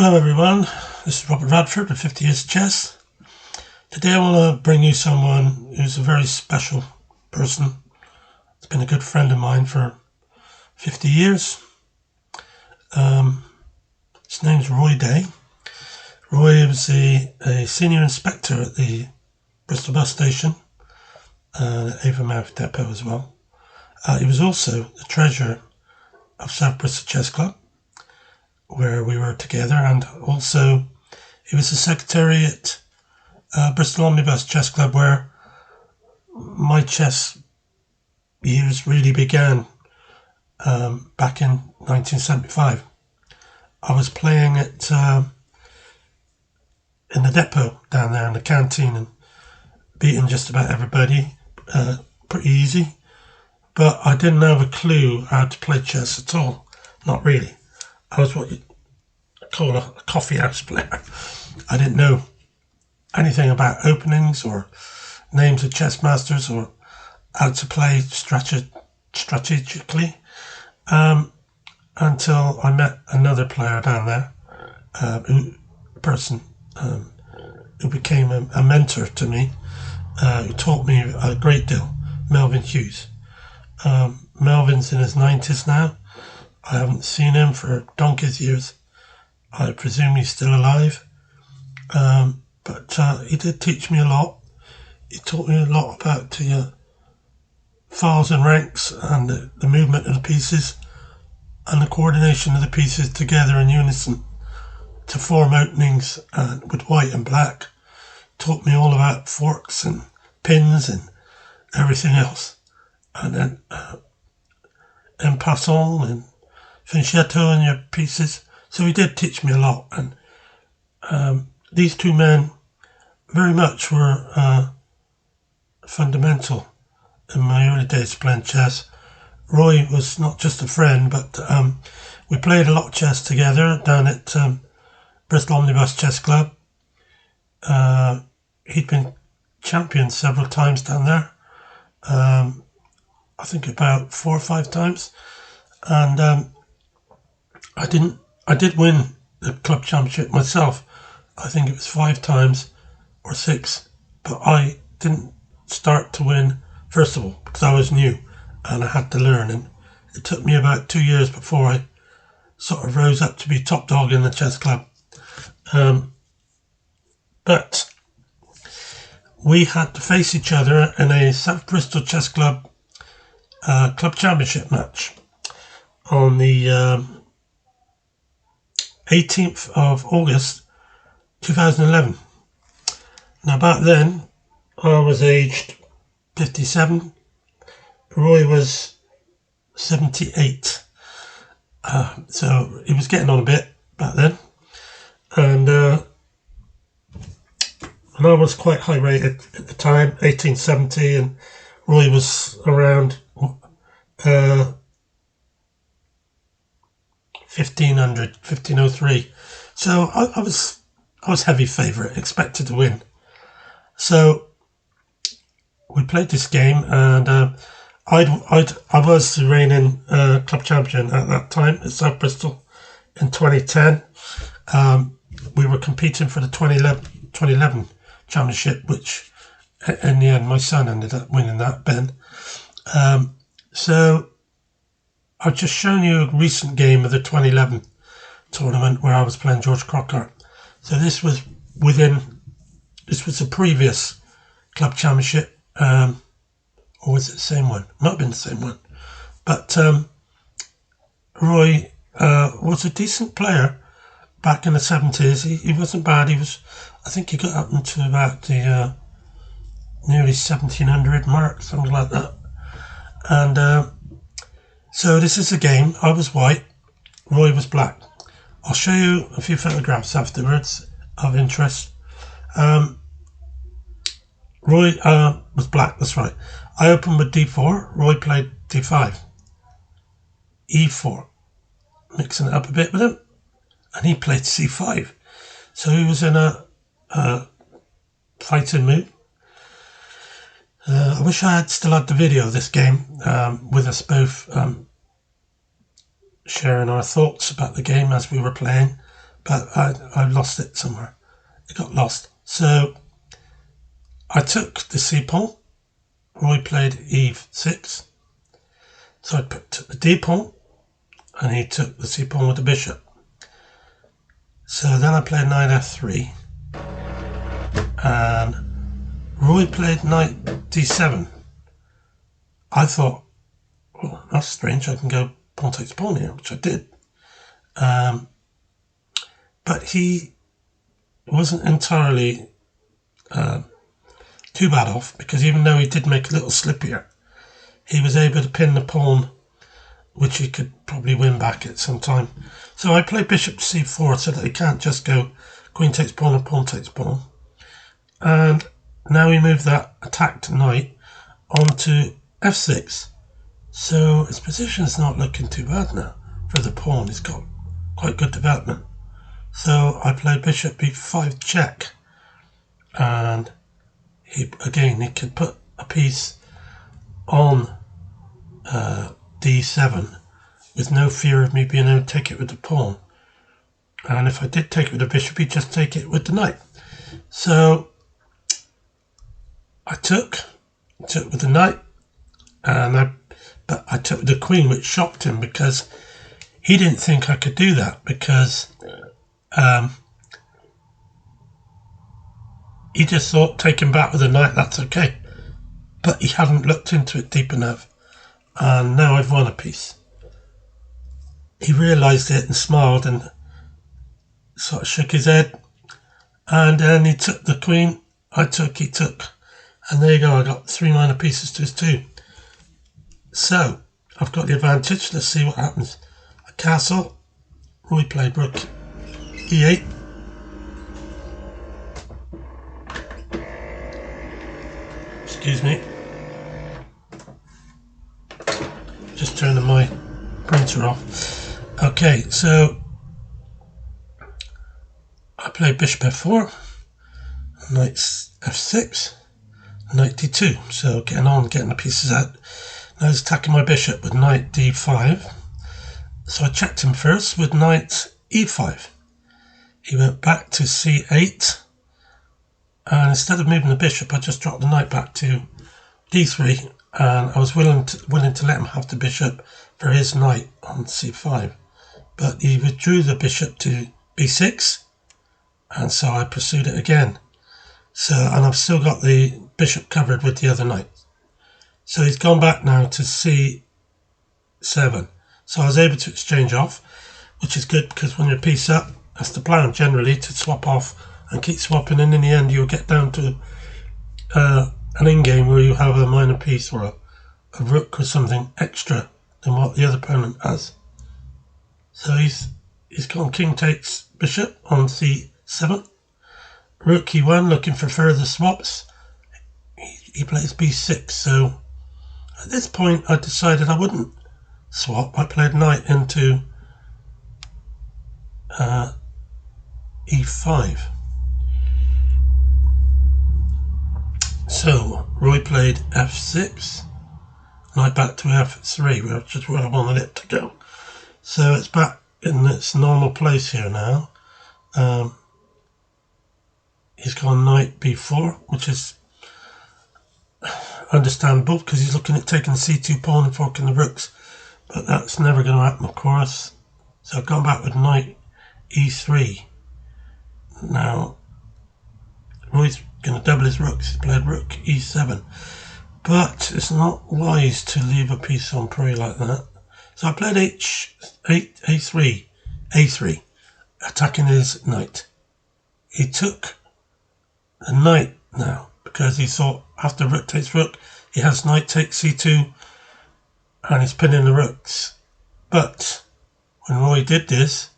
Hello everyone, this is P Radford with 50 Years of Chess. Today I want to bring you someone who's a very special person. He's been a good friend of mine for 50 years. His name's Roy Day. Roy was a senior inspector at the Bristol bus station, Avonmouth Depot as well. He was also the treasurer of South Bristol Chess Club, where we were together, and also he was the secretary at Bristol Omnibus Chess Club, where my chess years really began back in 1975. I was playing at in the depot down there in the canteen and beating just about everybody, pretty easy, but I didn't have a clue how to play chess at all, not really. I was what you call a coffee house player. I didn't know anything about openings or names of chess masters or how to play strategically until I met another player down there, who became a mentor to me, who taught me a great deal, Melvin Hughes. Melvin's in his 90s now. I haven't seen him for donkey's years. I presume he's still alive. But he did teach me a lot. He taught me a lot about the files and ranks and the movement of the pieces and the coordination of the pieces together in unison to form openings with white and black. Taught me all about forks and pins and everything else. And then en passant and fianchetto in your pieces. So he did teach me a lot, and these two men very much were fundamental in my early days playing chess. Roy was not just a friend, but we played a lot of chess together down at Bristol Omnibus Chess Club. He'd been champion several times down there, I think about 4 or 5 times, and I did win the club championship myself. I think it was 5 times or 6, but I didn't start to win, first of all, because I was new and I had to learn, and it took me about 2 years before I sort of rose up to be top dog in the chess club. But we had to face each other in a South Bristol Chess Club club championship match on the 18th of August 2011. Now back then I was aged 57, Roy was 78, so he was getting on a bit back then, and I was quite high rated at the time, 1870, and Roy was around 1503. So I was heavy favourite, expected to win. So we played this game, and I was the reigning club champion at that time at South Bristol in 2010. We were competing for the 2011 championship, which in the end my son ended up winning that, Ben. So I've just shown you a recent game of the 2011 tournament where I was playing George Crockart. So this was the previous club championship, or was it the same one? Might have been the same one. But Roy was a decent player back in the 70s. He wasn't bad. I think he got up into about the nearly 1700 mark, something like that. And so this is the game. I was white, Roy was black. I'll show you a few photographs afterwards of interest. Roy was black, that's right. I opened with d4, Roy played d5, e4, mixing it up a bit with him, and he played c5. So he was in a fighting mood. I wish I still had the video of this game with us both sharing our thoughts about the game as we were playing, but I lost it somewhere. It got lost. So I took the c pawn. Roy played e6. So I took the d pawn, and he took the c pawn with the bishop. So then I played knight f3, and Roy played knight d7. I thought, well, that's strange, I can go pawn takes pawn here, which I did. But he wasn't entirely too bad off, because even though he did make a little slip here, he was able to pin the pawn, which he could probably win back at some time. So I played bishop to c4 so that he can't just go queen takes pawn and pawn takes pawn. And now we move that attacked knight onto f6. So his position is not looking too bad now for the pawn. He's got quite good development. So I played bishop b5 check, and he could put a piece on d7 with no fear of me being able to take it with the pawn. And if I did take it with the bishop, he'd just take it with the knight. So I took with the knight, but I took with the queen, which shocked him because he didn't think I could do that, because he just thought taking back with the knight, that's okay. But he hadn't looked into it deep enough, and now I've won a piece. He realised it and smiled and sort of shook his head, and then he took the queen. He took, and there you go, I got 3 minor pieces to his 2. So I've got the advantage. Let's see what happens. A castle. Roy played rook e8. Excuse me. Just turning my printer off. Okay, so I played bishop f4, knight f6, knight d2. So getting the pieces out. Now he's attacking my bishop with knight d5. So I checked him first with knight e5. He went back to c8, and instead of moving the bishop, I just dropped the knight back to d3, and I was willing to let him have the bishop for his knight on c5. But he withdrew the bishop to b6, and so I pursued it again. So, and I've still got the bishop covered with the other knight. So he's gone back now to c7. So I was able to exchange off, which is good, because when you're piece up, that's the plan generally, to swap off and keep swapping, and in the end you'll get down to an in-game where you have a minor piece or a rook or something extra than what the other opponent has. So he's gone king takes bishop on c7. Rook e1, looking for further swaps. He plays b6. So at this point I decided I wouldn't swap. I played knight into e5. So Roy played f6, knight back to f3, which is where I wanted it to go. So it's back in its normal place here now. He's gone knight b4, which is understandable because he's looking at taking the c2 pawn and forking the rooks. But that's never going to happen, of course. So I've gone back with knight e3. Now, Roy's going to double his rooks. He's played rook e7. But it's not wise to leave a piece on prey like that. So I played a3, attacking his knight. He took the knight now, because he thought after rook takes rook, he has knight takes c2, and he's pinning the rooks. But when Roy did this,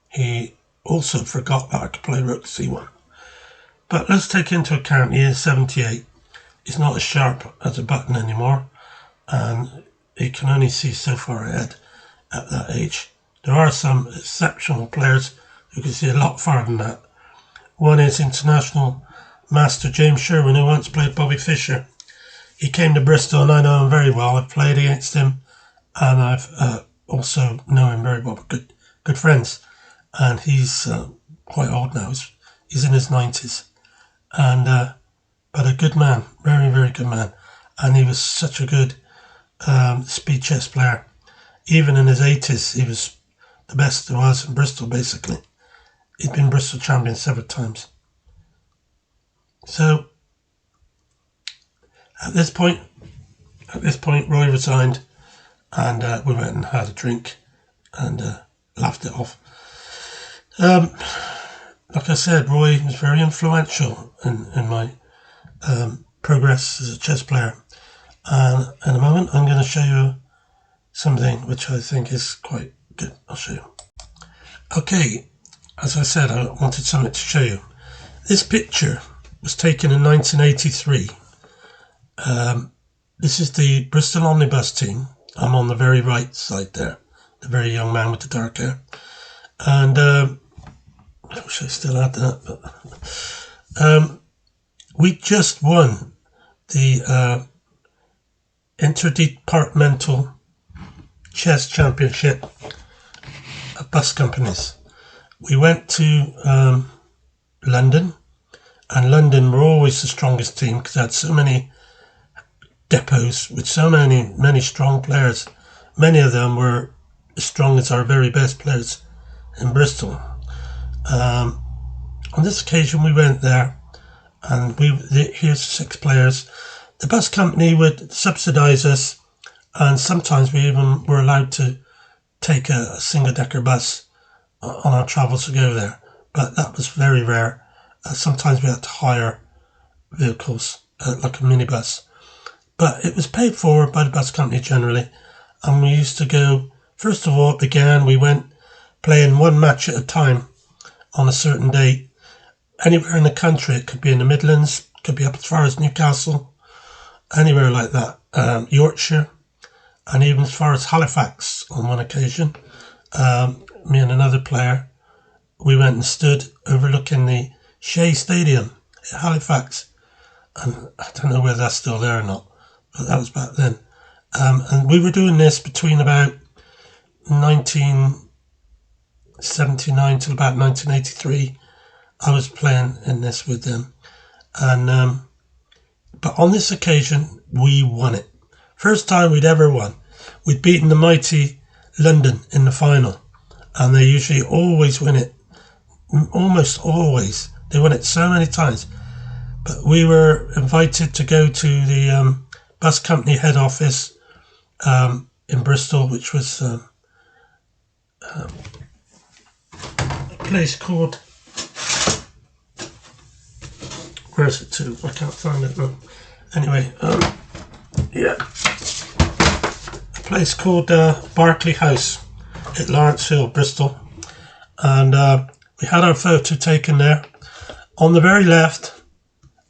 he also forgot that I could play rook c1. But let's take into account he is 78. He's not as sharp as a button anymore, and he can only see so far ahead at that age. There are some exceptional players who can see a lot farther than that. One is international master James Sherwin, who once played Bobby Fischer. He came to Bristol, and I know him very well. I've played against him, and I've also know him very well. Good friends. and he's quite old now. He's in his 90s, and but a good man, very, very good man. And he was such a good speed chess player. Even in his 80s, he was the best there was in Bristol, basically. He'd been Bristol champion several times. So at this point, Roy resigned, and we went and had a drink and laughed it off. Like I said, Roy was very influential in my progress as a chess player. And in a moment, I'm going to show you something which I think is quite good. I'll show you. Okay, as I said, I wanted something to show you. This picture was taken in 1983. This is the Bristol omnibus team. I'm on the very right side there, the very young man with the dark hair. And I wish I still had that, but we just won the Interdepartmental Chess Championship of bus companies. We went to London, and London were always the strongest team because they had so many depots with so many strong players. Many of them were as strong as our very best players in Bristol. On this occasion we went there, and here's 6 players. The bus company would subsidise us, and sometimes we even were allowed to take a single-decker bus on our travels to go there, but that was very rare. Sometimes we had to hire vehicles, like a minibus, but it was paid for by the bus company generally, and we used to go. First of all, we went playing one match at a time on a certain day, anywhere in the country. It could be in the Midlands, could be up as far as Newcastle, anywhere like that, Yorkshire, and even as far as Halifax on one occasion. Me and another player, we went and stood overlooking the Shea Stadium at Halifax, and I don't know whether that's still there or not, but that was back then. And we were doing this between about 1979 till about 1983. I was playing in this with them, and but on this occasion we won it. First time we'd ever won. We'd beaten the mighty London in the final, and they usually always win it. Almost always. They won it so many times. But we were invited to go to the bus company head office in Bristol, which was a place called... Where is it to? I can't find it now. Anyway, yeah. A place called Berkeley House at Lawrence Hill, Bristol. And we had our photo taken there. On the very left,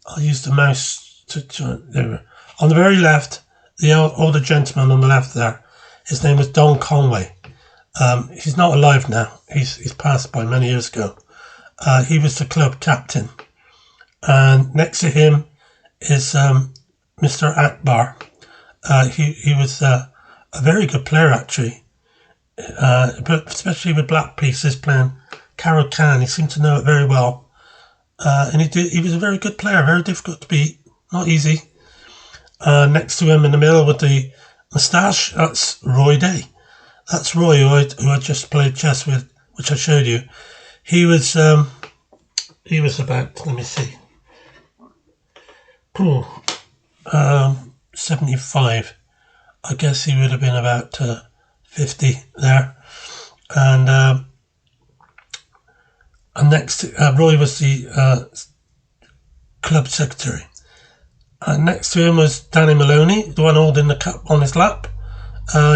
I'll use the mouse to join. There we go. On the very left, the older gentleman on the left there, his name was Don Conway. He's not alive now. He's passed by many years ago. He was the club captain. And next to him is Mr. Akbar. He was a very good player, actually, but especially with black pieces, playing Carol Can. He seemed to know it very well. And he was a very good player, very difficult to beat, not easy. Next to him in the middle with the moustache, that's Roy Day. That's Roy, who I just played chess with, which I showed you. He was about, let me see, 75. I guess he would have been about 50 there. And next to Roy was the club secretary. And next to him was Danny Maloney, the one holding the cup on his lap.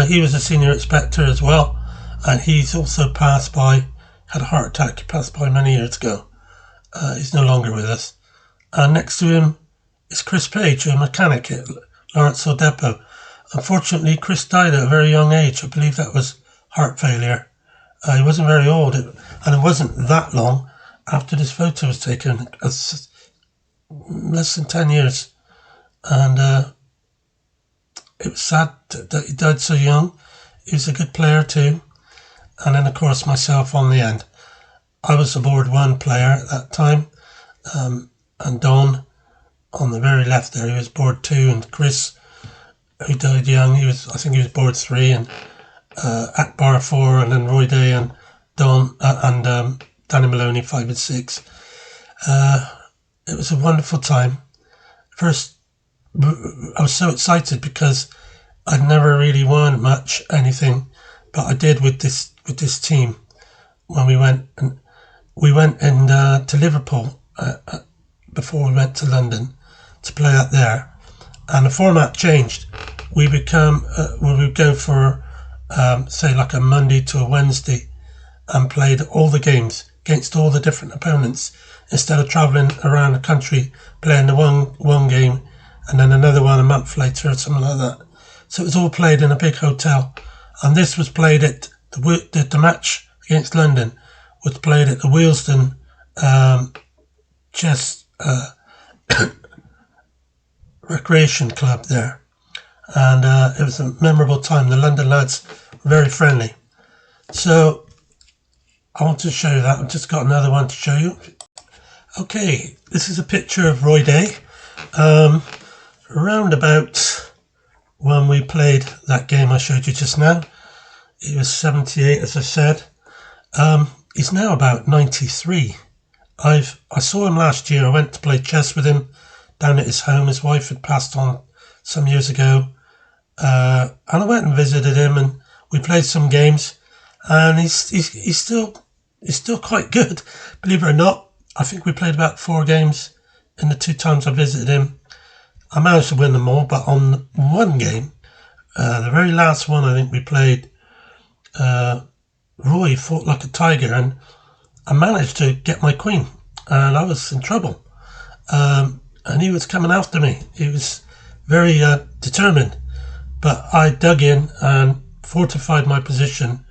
He was a senior inspector as well, and he's also passed by, had a heart attack. He passed by many years ago. He's no longer with us. And next to him is Chris Page, a mechanic at Lawrence Hill Depot. Unfortunately, Chris died at a very young age. I believe that was heart failure. He wasn't very old, and it wasn't that long after this photo was taken, less than 10 years. And it was sad that he died so young. He was a good player too. And then, of course, myself on the end. I was a board 1 player at that time, and Don on the very left there, he was board 2, and Chris, who died young, I think he was board 3, and Akbar 4, and then Roy Day and Don and Danny Maloney 5 and 6. It was a wonderful time. First, I was so excited because I'd never really won anything, but I did with this team when we went to Liverpool before we went to London to play out there, and the format changed. We would go for say like a Monday to a Wednesday and played all the games against all the different opponents instead of travelling around the country playing the one game and then another one a month later or something like that. So it was all played in a big hotel, and this was played at the match against London was played at the Wealdstone chess recreation club there, and it was a memorable time. The London lads were very friendly. So I want to show you that. I've just got another one to show you. Okay, this is a picture of Roy Day. Around about when we played that game I showed you just now, he was 78, as I said. He's now about 93. I saw him last year. I went to play chess with him down at his home. His wife had passed on some years ago, and I went and visited him, and we played some games. And he's still quite good, believe it or not. I think we played about 4 games in the 2 times I visited him. I managed to win them all, but on one game, the very last one I think we played, Roy fought like a tiger, and I managed to get my queen, and I was in trouble. And he was coming after me. He was very determined, but I dug in and fortified my position,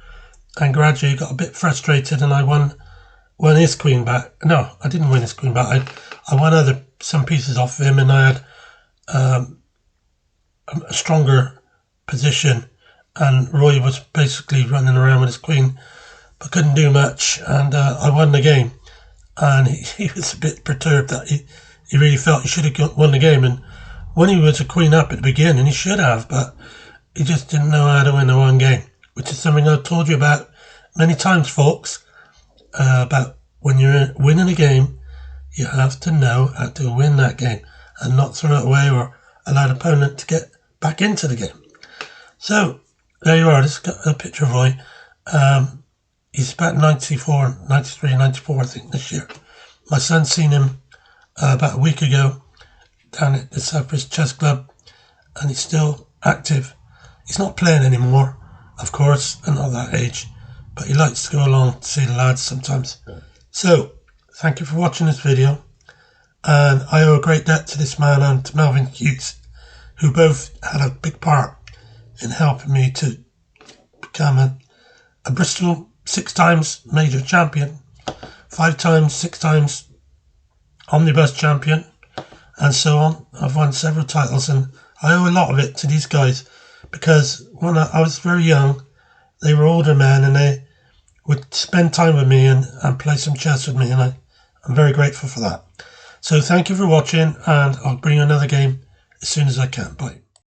and gradually got a bit frustrated, and I won his queen back. No, I didn't win his queen back. I won some pieces off of him, and I had a stronger position, and Roy was basically running around with his queen but couldn't do much, and I won the game. And he was a bit perturbed that he really felt he should have won the game, and when he was a queen up at the beginning he should have, but he just didn't know how to win the one game, which is something I've told you about many times, folks, about when you're winning a game, you have to know how to win that game and not throw it away or allow the opponent to get back into the game. So there you are. This is a picture of Roy. He's about 93, 94 I think this year. My son's seen him about a week ago down at the South Bristol Chess Club, and he's still active. He's not playing anymore, of course, and not that age, but he likes to go along to see the lads sometimes. So thank you for watching this video, and I owe a great debt to this man and to Melvin Hughes, who both had a big part in helping me to become a Bristol 6 times major champion, 5 times, 6 times omnibus champion, and so on. I've won several titles, and I owe a lot of it to these guys, because when I was very young, they were older men, and they would spend time with me and play some chess with me, and I'm very grateful for that. So thank you for watching, and I'll bring you another game as soon as I can. Bye.